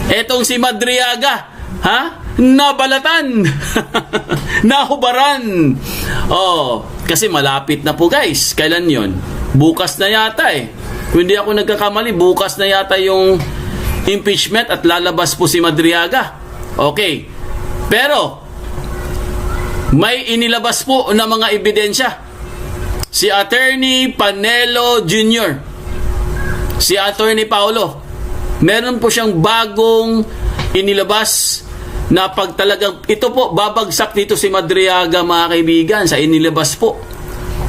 Etong si Madriaga, nabalatan. Nahubaran. Kasi malapit na po guys. Kailan yon? Bukas na yata eh. Kung hindi ako nagkakamali, bukas na yata yung impeachment at lalabas po si Madriaga. Okay. Pero, may inilabas po na mga ebidensya. Si Attorney Panelo Jr., si Attorney Paulo, meron po siyang bagong inilabas na pag talagang, ito po, babagsak dito si Madriaga mga kaibigan sa inilabas po.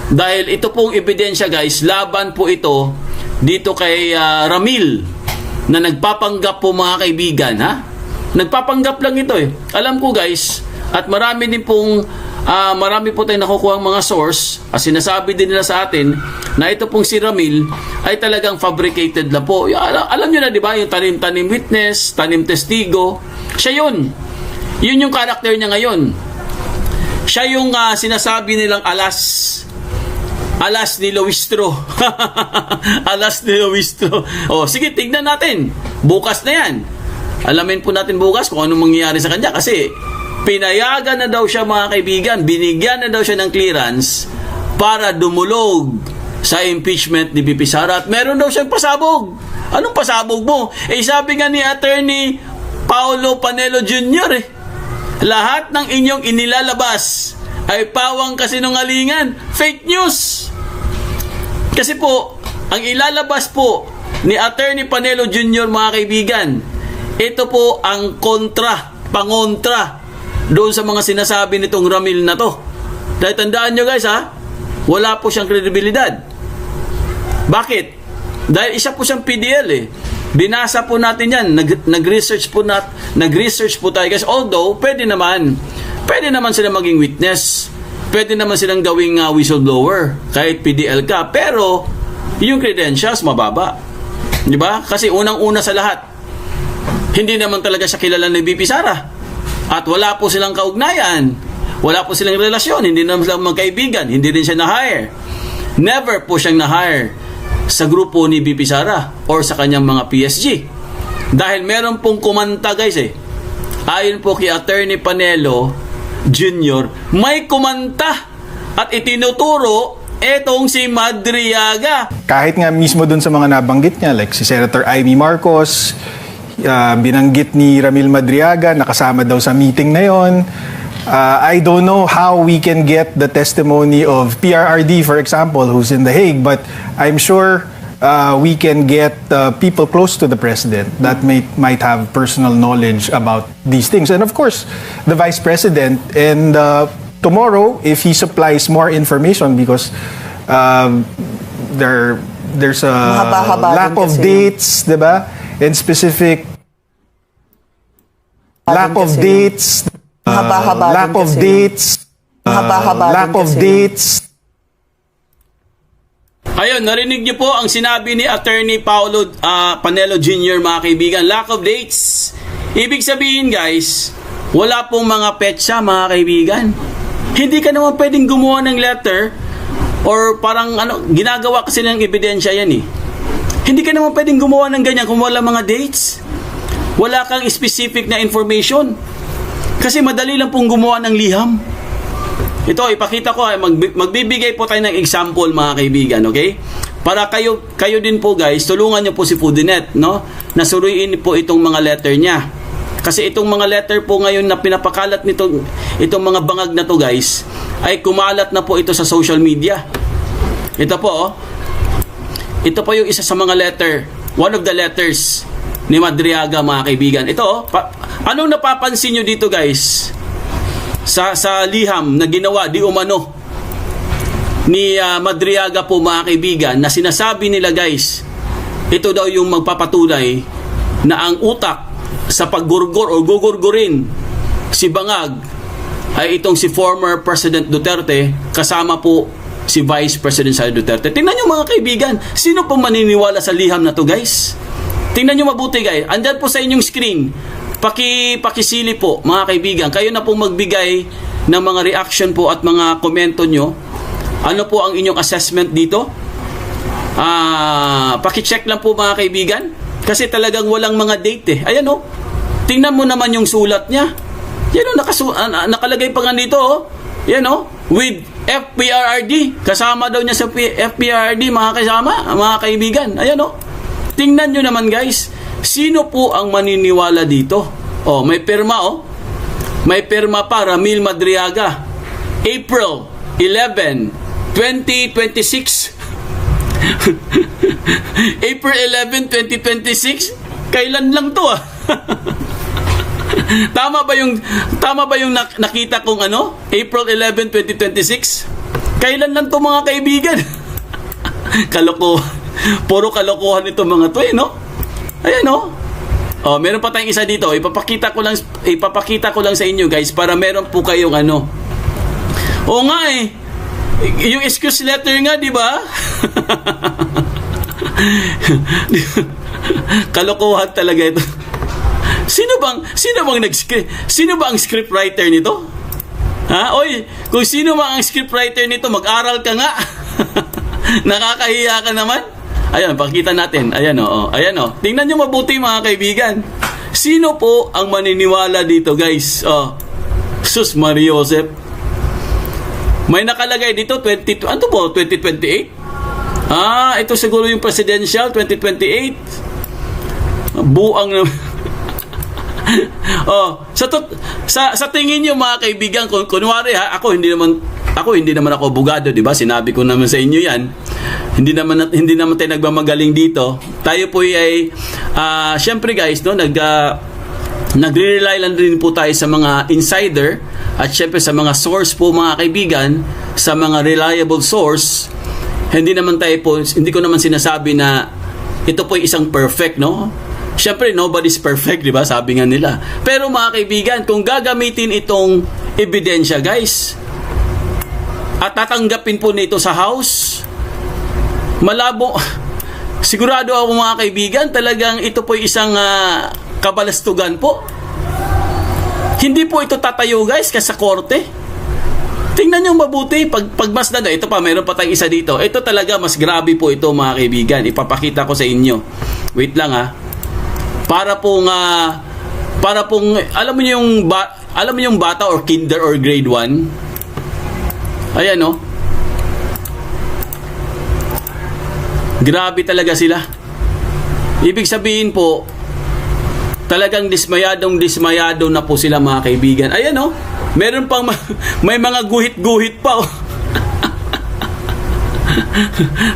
Dahil ito pong ebidensya guys, laban po ito dito kay Ramil na nagpapanggap po mga kaibigan. Nagpapanggap lang ito eh. Alam ko guys, at marami po tayong nakukuha mga source, sinasabi din nila sa atin na ito pong si Ramil ay talagang fabricated na po. Alam nyo na di ba yung tanim-tanim witness, tanim testigo, siya yun. Yun yung karakter niya ngayon. Siya yung sinasabi nilang alas ni Luistro. Alas ni Luistro. Sige, tignan natin. Bukas na yan. Alamin po natin bukas kung anong mangyayari sa kanya kasi pinayagan na daw siya mga kaibigan, binigyan na daw siya ng clearance para dumulog sa impeachment ni VP Sara at meron daw siyang pasabog. Anong pasabog mo? Sabi nga ni Attorney Paulo Panelo Jr. Lahat ng inyong inilalabas ay pawang kasinungalingan, fake news. Kasi po, ang ilalabas po ni Attorney Panelo Jr. mga kaibigan, ito po ang pangontra doon sa mga sinasabi nitong Ramil na to. Dahil tandaan nyo guys wala po siyang kredibilidad. Bakit? Dahil isa po siyang PDL Binasa po natin yan, nag-research po tayo guys. Although, pwede naman sila maging witness. Pwede naman silang gawing whistleblower kahit PDL ka. Pero, yung credentials mababa. Di ba? Kasi unang-una sa lahat, hindi naman talaga siya kilala ni VP Sara. At wala po silang kaugnayan. Wala po silang relasyon. Hindi naman silang magkaibigan. Hindi rin siya na-hire. Never po siyang na-hire sa grupo ni VP Sara or sa kanyang mga PSG. Dahil meron pong kumanta guys ayon po kay Attorney Panelo Jr., may kumanta at itinuturo etong si Madriaga. Kahit nga mismo dun sa mga nabanggit niya, like si Senator Amy Marcos, binanggit ni Ramil Madriaga, nakasama daw sa meeting na yon. I don't know how we can get the testimony of PRRD, for example, who's in The Hague, but I'm sure we can get people close to the president that might have personal knowledge about these things. And of course, the vice president. And tomorrow, if he supplies more information, because there's a lack of dates, diba? And specific lack of dates. Lack of dates. Ayun, narinig niyo po ang sinabi ni Attorney Paulo Panelo Jr. mga kaibigan. Lack of dates. Ibig sabihin guys, wala pong mga petsa mga kaibigan. Hindi ka naman pwedeng gumawa ng letter or parang ginagawa kasi ng ebidensya yan Hindi ka naman pwedeng gumawa ng ganyan kung wala mga dates. Wala kang specific na information. Kasi madali lang pong gumawa ng liham. Ito, ipakita ko, magbibigay po tayo ng example mga kaibigan, okay? Para kayo din po guys, tulungan nyo po si Foodinet, no? Nasuruin po itong mga letter niya. Kasi itong mga letter po ngayon na pinapakalat itong mga bangag na to guys, ay kumalat na po ito sa social media. Ito po, ito po yung isa sa mga letter, one of the letters ni Madriaga mga kaibigan. Ito, anong napapansin nyo dito guys? Sa liham na ginawa di umano ni Madriaga po mga kaibigan, na sinasabi nila guys, ito daw yung magpapatunay na ang utak sa paggurgur o gugurgurin si bangag ay itong si former President Duterte kasama po si Vice President Sara Duterte. Tingnan nyo mga kaibigan, sino pa maniniwala sa liham na to guys? Tingnan nyo mabuti guys. Andyan po sa inyong screen. Pakisili po mga kaibigan. Kayo na po magbigay ng mga reaction po at mga komento nyo. Ano po ang inyong assessment dito? Pakicheck lang po mga kaibigan. Kasi talagang walang mga date Ayan Tingnan mo naman yung sulat niya. Yan o, nakalagay pa nga dito, oh. Yan o, with FPRRD. Kasama daw niya sa FPRRD, mga kasama, mga kaibigan. Ayan o. Tingnan nyo naman, guys. Sino po ang maniniwala dito? Oh, may pirma, oh. May pirma pa, Ramil Madriaga. April 11, 2026. April 11, 2026. Kailan lang to, ah? Tama ba yung nakita kong ano? April 11, 2026? Kailan lang to, mga kaibigan? Kalokohan. Puro kalokohan ito mga to, eh, no? Ayan, no? Oh, meron pa tayong isa dito. Ipapakita ko lang sa inyo, guys, para meron po kayong ano. Oo nga, eh. Yung excuse letter nga, di ba? Kalokohan talaga ito. Sino bang nag-script? Sino ba ang scriptwriter nito? Ha? Oy, kung sino ba ang scriptwriter nito, mag-aral ka nga. Nakakahiya ka naman. Ayan, pakita natin. Ayan o. Ayan o. Tingnan nyo mabuti, mga kaibigan. Sino po ang maniniwala dito, guys? Oh. Sus Maria Joseph. May nakalagay dito 2028? Ah, ito siguro yung presidential 2028. Buang na. Oh, sa tingin niyo, mga kaibigan, kunwari ha, ako hindi naman ako abogado, 'di ba? Sinabi ko naman sa inyo 'yan. Hindi naman tayo nagmamagaling dito. Tayo po ay syempre, guys, no, nagre-rely lang rin po tayo sa mga insider at syempre sa mga source po, mga kaibigan, sa mga reliable source. Hindi ko naman sinasabi na ito po ay isang perfect, no? Syempre, nobody's perfect, di ba? Sabi nga nila. Pero mga kaibigan, kung gagamitin itong ebidensya, guys, at tatanggapin po nito sa House, malabo. Sigurado ako, mga kaibigan, talagang ito po ay isang kabalastugan po. Hindi po ito tatayo, guys, kasi sa korte. Tingnan nyo mabuti, pagmasdan, ito pa, mayroon pa tayong isa dito. Ito talaga, mas grabe po ito, mga kaibigan. Ipapakita ko sa inyo. Wait lang, ha. Para pong alam mo yung bata or kinder or grade 1. Ayan, no. Grabe talaga sila. Ibig sabihin po, talagang dismayado na po sila, mga kaibigan. Ayan, no. Meron pang may mga guhit-guhit pa, oh.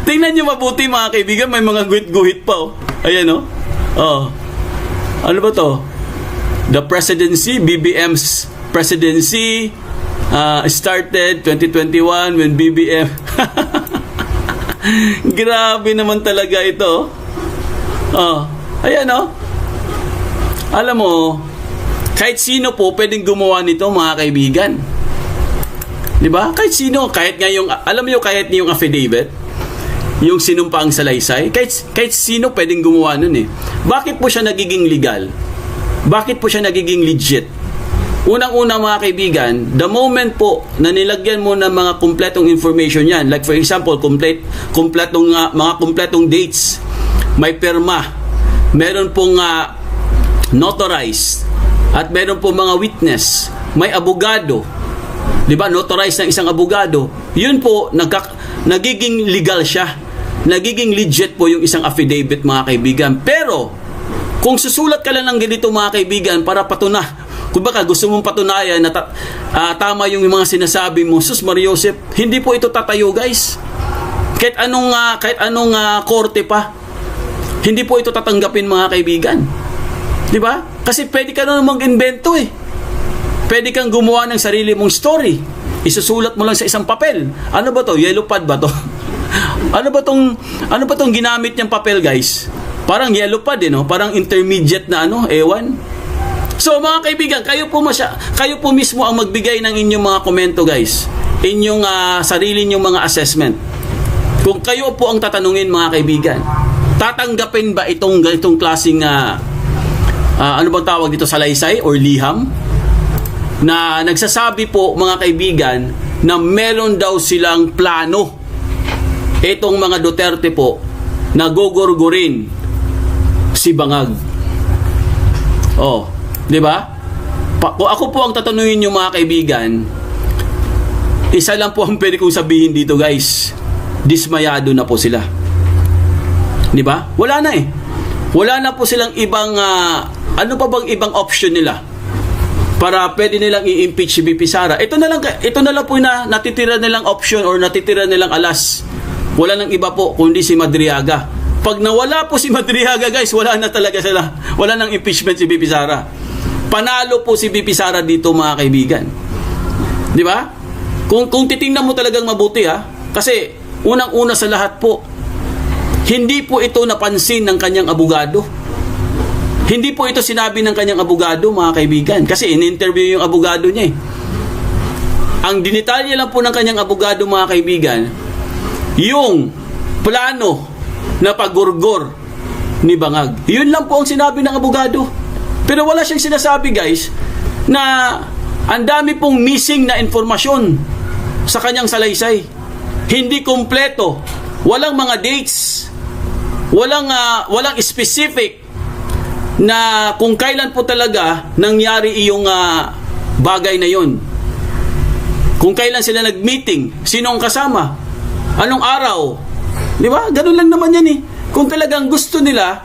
Tingnan niyo mabuti, mga kaibigan, may mga guhit-guhit pa, oh. Ayan, no. Oh. Ano ba to? The presidency, BBM's presidency started 2021 when BBM. Grabe naman talaga ito. Oh, ayan, oh. Alam mo, kahit sino po pwedeng gumawa nito, mga kaibigan. 'Di ba? Kahit sino, kahit nga yung, alam mo, kahit yung affidavit, yung sinumpaang salaysay, kahit sino pwedeng gumawa nun, eh. Bakit po siya nagiging legal? Bakit po siya nagiging legit? Unang-una, mga kaibigan, the moment po na nilagyan mo ng mga kumpletong information yan, like for example, mga kumpletong dates, may pirma, meron pong notarized, at meron pong mga witness, may abogado, di ba, notarized ng isang abogado, yun po, nagiging legal siya. Nagiging legit po yung isang affidavit, mga kaibigan. Pero, kung susulat ka lang ng ganito, mga kaibigan, para kung baka gusto mong patunayan na tama yung mga sinasabi mo, sus Maria Joseph, hindi po ito tatayo, guys. Kahit anong korte pa, hindi po ito tatanggapin, mga kaibigan. Di ba? Kasi pwede ka na mag-invento, eh. Pwede kang gumawa ng sarili mong story. Isusulat mo lang sa isang papel. Ano ba to? Yellow pad ba to? Ano ba tong ginamit niyang papel, guys? Parang yellow pad, no? Parang intermediate na ewan. So, mga kaibigan, kayo po mismo ang magbigay ng inyong mga komento, guys. Inyong sarili ninyong mga assessment. Kung kayo po ang tatanungin, mga kaibigan, tatanggapin ba itong klaseng ano bang tawag dito, salaysay or liham? Na nagsasabi po, mga kaibigan, na meron daw silang plano itong mga Duterte po na gogorgorin si Bangag. Oh, Di ba? Kung ako po ang tatanungin niyo mga kaibigan, isa lang po ang pwede kong sabihin dito guys, dismayado na po sila. Di ba? Wala na eh. Wala na po silang ibang, ano pa bang ibang option nila para pwede nilang i-impeach si BP Sara. Ito na lang po na natitira nilang option or natitira nilang alas. Wala nang iba po kundi si Madriaga. Pag nawala po si Madriaga guys, wala na talaga sila. Wala nang impeachment si BP Sara. Panalo po si BP Sara dito mga kaibigan. Di ba? Kung titingnan mo talagang mabuti kasi unang-una sa lahat po, hindi po ito napansin ng kanyang abogado. Hindi po ito sinabi ng kanyang abogado, mga kaibigan. Kasi in-interview yung abogado niya eh. Ang dinitalya lang po ng kanyang abogado, mga kaibigan, yung plano na pagurgor ni Bangag. Yun lang po ang sinabi ng abogado. Pero wala siyang sinasabi, guys, na ang dami pong missing na informasyon sa kanyang salaysay. Hindi kompleto. Walang mga dates. Walang specific na kung kailan po talaga nangyari iyong bagay na yon. Kung kailan sila nag-meeting, sino ang kasama, anong araw, di ba? Ganun lang naman yan eh. Kung talagang gusto nila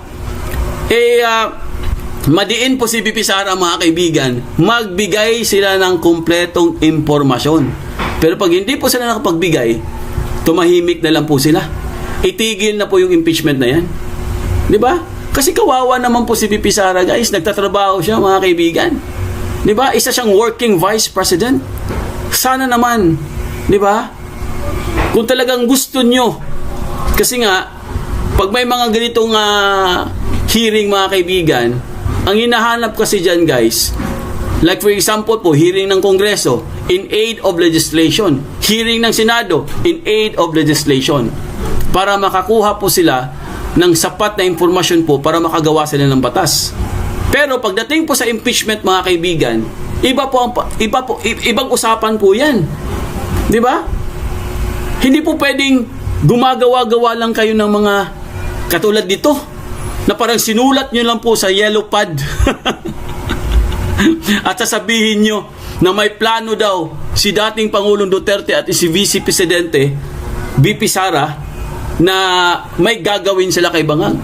madiin po si BP Sara, mga kaibigan, magbigay sila ng kumpletong impormasyon. Pero pag hindi po sila nakapagbigay, tumahimik na lang po sila. Itigil na po yung impeachment na yan. Di ba? Kasi kawawa naman po si BP Sara, guys. Nagtatrabaho siya, mga kaibigan. Di ba? Isa siyang working vice president. Sana naman, di ba? Kung talagang gusto nyo, kasi nga, pag may mga ganitong hearing, mga kaibigan, ang hinahanap kasi dyan, guys, like for example po, hearing ng Kongreso in aid of legislation. Hearing ng Senado in aid of legislation. Para makakuha po sila ng sapat na impormasyon po para makagawa sila ng batas. Pero pagdating po sa impeachment, mga kaibigan, ibang usapan po 'yan. 'Di ba? Hindi po pwedeng gumagawa-gawa lang kayo ng mga katulad dito na parang sinulat nyo lang po sa yellow pad at sasabihin nyo na may plano daw si dating Pangulong Duterte at si Vice Presidente BP Sara na may gagawin sila kay Bangag.